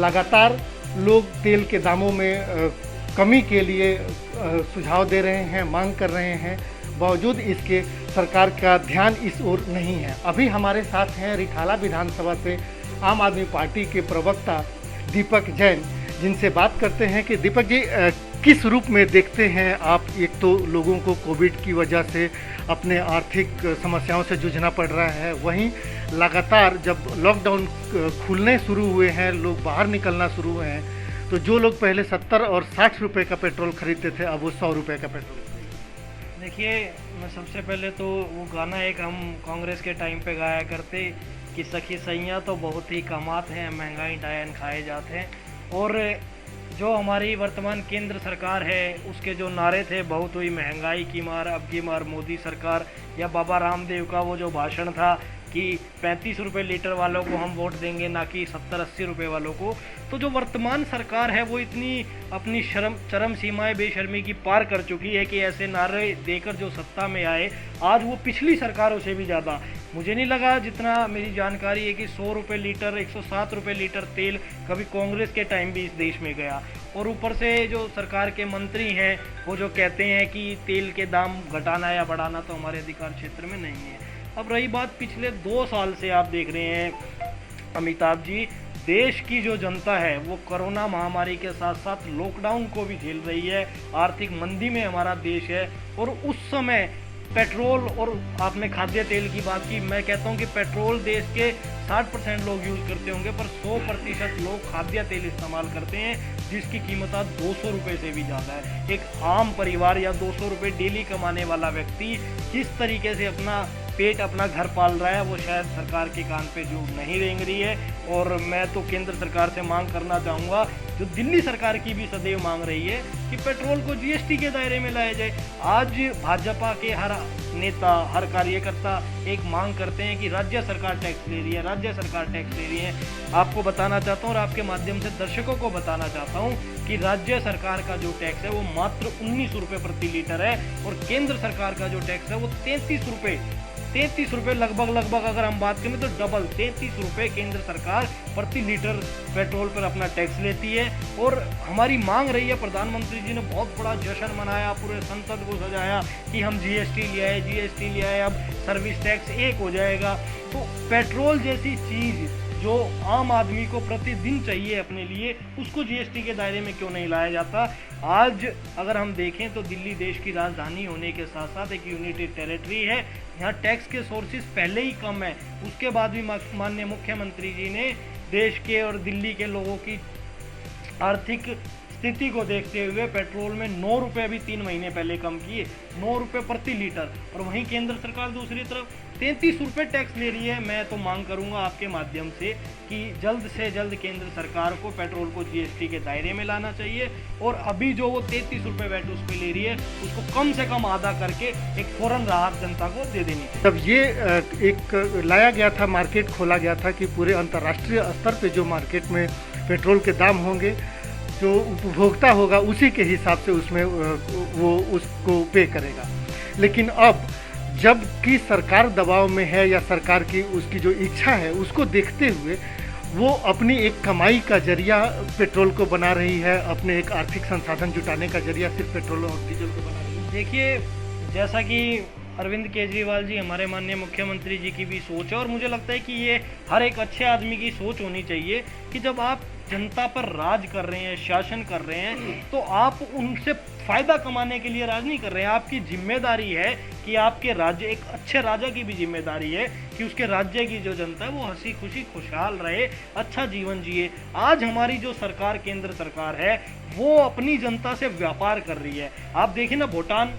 लगातार लोग तेल के दामों में कमी के लिए सुझाव दे रहे हैं, मांग कर रहे हैं। बावजूद इसके सरकार का ध्यान इस ओर नहीं है। अभी हमारे साथ हैं रिठाला विधानसभा से आम आदमी पार्टी के प्रवक्ता दीपक जैन, जिनसे बात करते हैं कि दीपक जी, किस रूप में देखते हैं आप? एक तो लोगों को कोविड की वजह से अपने आर्थिक समस्याओं से जूझना पड़ रहा है, वहीं लगातार जब लॉकडाउन खुलने शुरू हुए हैं, लोग बाहर निकलना शुरू हुए हैं, तो जो लोग पहले 70 और 60 रुपए का पेट्रोल खरीदते थे, अब वो 100 रुपए का पेट्रोल। देखिए, मैं सबसे पहले तो वो गाना एक हम कांग्रेस के टाइम पे गाया करते कि सखी सैया तो बहुत ही कमात हैं, महंगाई डायन खाए जाते हैं। और जो हमारी वर्तमान केंद्र सरकार है, उसके जो नारे थे, बहुत हुई महंगाई की मार, अब की मार मोदी सरकार, या बाबा रामदेव का वो जो भाषण था कि 35 रुपये लीटर वालों को हम वोट देंगे, ना कि 70-80 रुपये वालों को। तो जो वर्तमान सरकार है वो इतनी अपनी चरम सीमाएं बेशर्मी की पार कर चुकी है कि ऐसे नारे देकर जो सत्ता में आए, आज वो पिछली सरकारों से भी ज़्यादा, मुझे नहीं लगा, जितना मेरी जानकारी है कि 100 रुपये लीटर, 107 रुपये लीटर तेल कभी कांग्रेस के टाइम भी इस देश में गया। और ऊपर से जो सरकार के मंत्री हैं वो जो कहते हैं कि तेल के दाम घटाना या बढ़ाना तो हमारे अधिकार क्षेत्र में नहीं है। अब रही बात पिछले 2 साल से, आप देख रहे हैं अमिताभ जी, देश की जो जनता है वो कोरोना महामारी के साथ साथ लॉकडाउन को भी झेल रही है। आर्थिक मंदी में हमारा देश है, और उस समय पेट्रोल, और आपने खाद्य तेल की बात की, मैं कहता हूँ कि पेट्रोल देश के 60% लोग यूज़ करते होंगे, पर 100% लोग खाद्य तेल इस्तेमाल करते हैं, जिसकी कीमत आज 200 रुपये से भी ज़्यादा है। एक आम परिवार या 200 रुपये डेली कमाने वाला व्यक्ति किस तरीके से अपना पेट, अपना घर पाल रहा है, वो शायद सरकार के कान पे जो नहीं रेंग रही है। और मैं तो केंद्र सरकार से मांग करना चाहूँगा, जो दिल्ली सरकार की भी सदैव मांग रही है, कि पेट्रोल को जीएसटी के दायरे में लाया जाए। आज भाजपा के हर नेता, हर कार्यकर्ता एक मांग करते हैं कि राज्य सरकार टैक्स ले रही है, राज्य सरकार टैक्स ले रही है। आपको बताना चाहता हूँ और आपके माध्यम से दर्शकों को बताना चाहता हूँ कि राज्य सरकार का जो टैक्स है वो मात्र 19 रुपये प्रति लीटर है, और केंद्र सरकार का जो टैक्स है वो 33 रुपये लगभग अगर हम बात करें तो डबल 33 रुपये केंद्र सरकार प्रति लीटर पेट्रोल पर अपना टैक्स लेती है। और हमारी मांग रही है, प्रधानमंत्री जी ने बहुत बड़ा जश्न मनाया, पूरे संसद को सजाया कि हम जीएसटी ले आए, अब सर्विस टैक्स एक हो जाएगा। तो पेट्रोल जैसी चीज़ जो आम आदमी को प्रतिदिन चाहिए अपने लिए, उसको जीएसटी के दायरे में क्यों नहीं लाया जाता? आज अगर हम देखें तो दिल्ली देश की राजधानी होने के साथ साथ एक यूनिटेड टेरिटरी है, यहाँ टैक्स के सोर्सेज पहले ही कम है, उसके बाद भी माननीय मुख्यमंत्री जी ने देश के और दिल्ली के लोगों की आर्थिक स्थिति को देखते हुए पेट्रोल में 9 रुपये भी 3 महीने पहले कम किए, 9 रुपये प्रति लीटर। और वहीं केंद्र सरकार दूसरी तरफ 33 रुपये टैक्स ले रही है। मैं तो मांग करूंगा आपके माध्यम से कि जल्द से जल्द केंद्र सरकार को पेट्रोल को जीएसटी के दायरे में लाना चाहिए, और अभी जो वो 33 रुपये वैट उस पर ले रही है, उसको कम से कम आधा करके एक फौरन राहत जनता को दे देनी चाहिए। तब ये एक लाया गया था, मार्केट खोला गया था कि पूरे अंतर्राष्ट्रीय स्तर पे जो मार्केट में पेट्रोल के दाम होंगे, जो उपभोक्ता होगा उसी के हिसाब से उसमें वो उसको पे करेगा। लेकिन अब जबकि सरकार दबाव में है, या सरकार की उसकी जो इच्छा है उसको देखते हुए वो अपनी एक कमाई का जरिया पेट्रोल को बना रही है, अपने एक आर्थिक संसाधन जुटाने का जरिया सिर्फ पेट्रोल और डीजल को बना रही है। देखिए, जैसा कि अरविंद केजरीवाल जी, हमारे माननीय मुख्यमंत्री जी की भी सोच है, और मुझे लगता है कि ये हर एक अच्छे आदमी की सोच होनी चाहिए कि जब आप जनता पर राज कर रहे हैं, शासन कर रहे हैं, तो आप उनसे फायदा कमाने के लिए राज नहीं कर रहे हैं। आपकी जिम्मेदारी है कि आपके राज्य, एक अच्छे राजा की भी जिम्मेदारी है कि उसके राज्य की जो जनता है वो हंसी खुशी खुशहाल रहे, अच्छा जीवन जिए। आज हमारी जो सरकार, केंद्र सरकार है, वो अपनी जनता से व्यापार कर रही है। आप देखिए ना, भूटान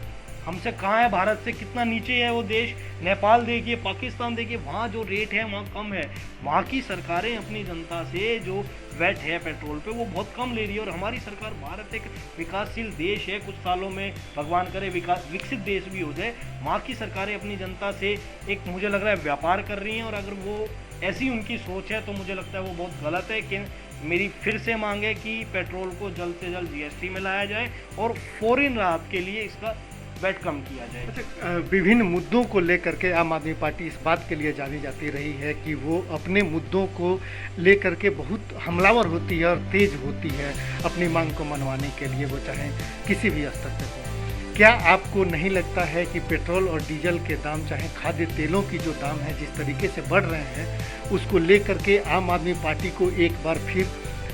हमसे कहाँ है, भारत से कितना नीचे है वो देश। नेपाल देखिए, पाकिस्तान देखिए, वहाँ जो रेट है वहाँ कम है। वहाँ की सरकारें अपनी जनता से जो वैट है पेट्रोल पे वो बहुत कम ले रही है, और हमारी सरकार, भारत एक विकासशील देश है, कुछ सालों में भगवान करे विकसित देश भी हो जाए। वहाँ की सरकारें अपनी जनता से एक, मुझे लग रहा है, व्यापार कर रही हैं, और अगर वो ऐसी उनकी सोच है तो मुझे लगता है वो बहुत गलत है। कि मेरी फिर से मांग है कि पेट्रोल को जल्द से जल्द जीएसटी में लाया जाए, और फौरन राहत के लिए इसका वेलकम किया जाए। अच्छा, विभिन्न मुद्दों को लेकर के आम आदमी पार्टी इस बात के लिए जानी जाती रही है कि वो अपने मुद्दों को लेकर के बहुत हमलावर होती है और तेज होती है अपनी मांग को मनवाने के लिए, वो चाहे किसी भी स्तर पर हो। क्या आपको नहीं लगता है कि पेट्रोल और डीजल के दाम, चाहे खाद्य तेलों की जो दाम है जिस तरीके से बढ़ रहे हैं, उसको लेकर के आम आदमी पार्टी को एक बार फिर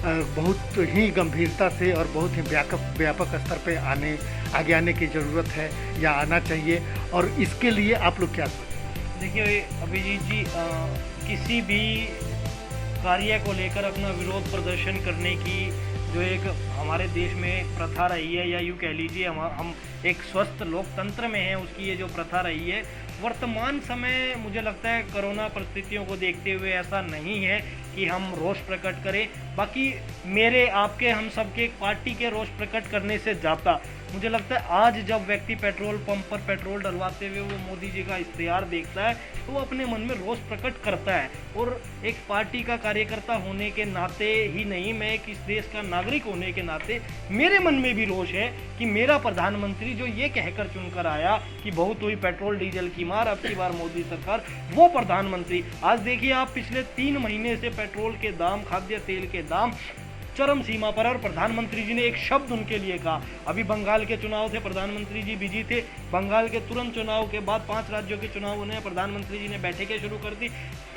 बहुत ही गंभीरता से और बहुत ही व्यापक स्तर पे आगे आने की ज़रूरत है या आना चाहिए, और इसके लिए आप लोग क्या सोचते? देखिए अभिजीत जी, किसी भी कार्य को लेकर अपना विरोध प्रदर्शन करने की जो एक हमारे देश में प्रथा रही है, या यूँ कह लीजिए हम एक स्वस्थ लोकतंत्र में हैं, उसकी ये जो प्रथा रही है, वर्तमान समय मुझे लगता है कोरोना परिस्थितियों को देखते हुए ऐसा नहीं है कि हम रोष प्रकट करें। बाकी मेरे, आपके, हम सबके पार्टी के रोष प्रकट करने से ज़्यादा मुझे लगता है आज जब व्यक्ति पेट्रोल पंप पर पेट्रोल डलवाते हुए वो मोदी जी का इश्तेहार देखता है तो वो अपने मन में रोष प्रकट करता है। और एक पार्टी का कार्यकर्ता होने के नाते ही नहीं, मैं एक इस देश का नागरिक होने के नाते मेरे मन में भी रोष है कि मेरा प्रधानमंत्री जो ये कहकर चुनकर आया कि बहुत हुई पेट्रोल डीजल की मार, अब की बार मोदी सरकार, वो प्रधानमंत्री आज देखिए आप पिछले 3 महीने से पेट्रोल के दाम, खाद्य तेल के दाम चरम सीमा पर, और प्रधानमंत्री जी ने एक शब्द उनके लिए कहा। अभी बंगाल के चुनाव थे, प्रधानमंत्री जी बिजी थे, बंगाल के तुरंत चुनाव के बाद 5 राज्यों के चुनाव होने, प्रधानमंत्री जी ने बैठकें शुरू कर दी।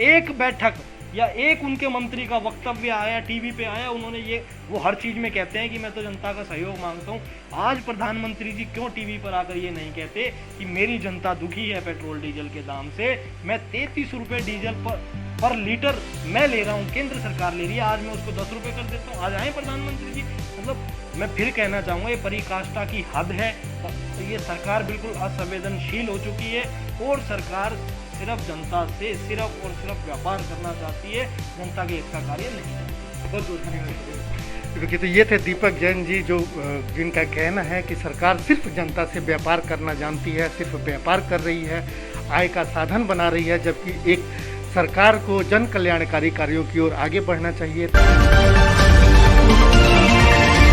एक बैठक या एक उनके मंत्री का वक्तव्य आया, टीवी पे आया, उन्होंने ये, वो हर चीज़ में कहते हैं कि मैं तो जनता का सहयोग मांगता हूँ। आज प्रधानमंत्री जी क्यों टीवी पर आकर ये नहीं कहते कि मेरी जनता दुखी है पेट्रोल डीजल के दाम से, मैं 33 रुपये डीजल पर लीटर मैं ले रहा हूँ, केंद्र सरकार ले रही है, आज मैं उसको 10 रुपये कर देता हूँ, आज आए प्रधानमंत्री जी। मतलब मैं फिर कहना चाहूँगा ये पराकाष्ठा की हद है। तो ये सरकार बिल्कुल असंवेदनशील हो चुकी है और सरकार सिर्फ जनता से सिर्फ और सिर्फ व्यापार करना चाहती है, जनता के हित का कार्य नहीं करती। बहुत बहुत धन्यवाद। देखिए, तो ये थे दीपक जैन जी, जो जिनका कहना है कि सरकार सिर्फ जनता से व्यापार करना जानती है, सिर्फ व्यापार कर रही है, आय का साधन बना रही है, जबकि एक सरकार को जन कल्याणकारी कार्यों की ओर आगे बढ़ना चाहिए।